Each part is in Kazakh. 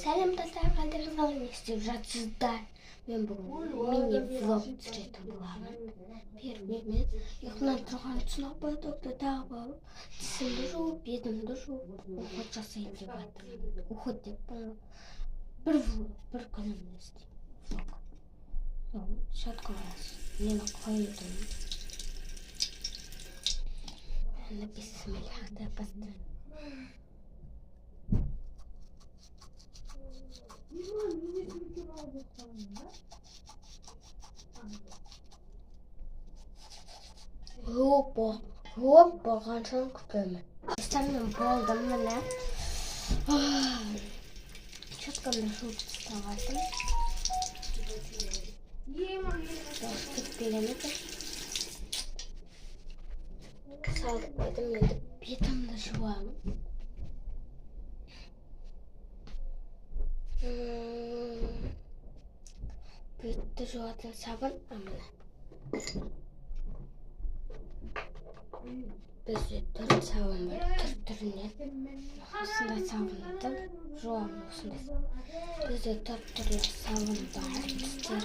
Сәлем достар, не істеп жатсыздар. Мен бүгін мини-влог түсіретін боламын. Первый мен ұйқымнан тұрған соң аппаратты тағып алып, тісімді жуып, бетімді жуып, уход жасайын деп жатырмын. Уход деп бір күнімді істеймін. Влог. Шатқа мені қойдым. Бисмилlah деп бастаймын. Hoppa қаншаны күтемін. Мен болдым міне. Щеткамды жуып тастағадым. Кетпеленеді. Салып қойдым, енді бетімді жуамын. Бетті жуатын сабын міне. Бізде түрлі сабын бар, түр-түрінен. Осындай сабынды жуамын осындай. Бізде түрлі сабын бар, тістер.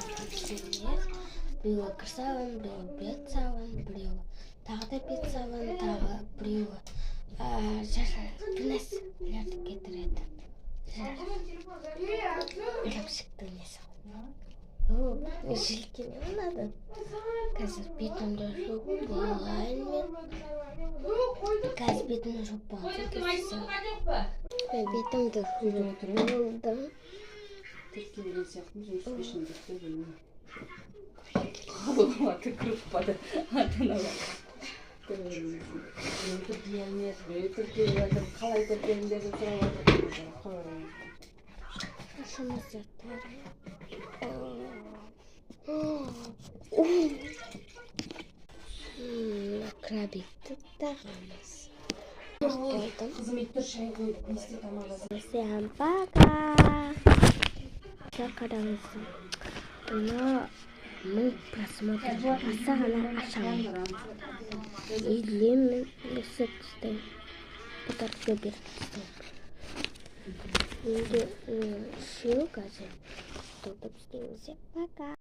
Біреуі кір сабын, біреуі бет сабын, біреуі тағы да бет сабын, тағы біреуі нәрселерді кетіреді. Ірімшіктің несі. Желкеме ұнады. Қазір бетімді жуып болайын мен. Қазір бетімді жуып болайын. Мен бетімді жуып болдым. Теккенген сияқтымыз өз пешіндікті білмеймін. Қабылыма түкіріппады. Ата-аналар. Түркиелмес, түркиелмес, қалай түркиелмес сұрап отырып. Ашымыз жатыр. Крабикті тағамыз. Қызым иттір шай қойып, несте тамағазы. Всем пока! Қараңыздар. Бұны 1000 просмотр болса ғана ашамын. Или мен өсіп тастаймын. Бұтарқы беріп тастаймын. Енді үшеу қазір толтырып істейміз. Пока!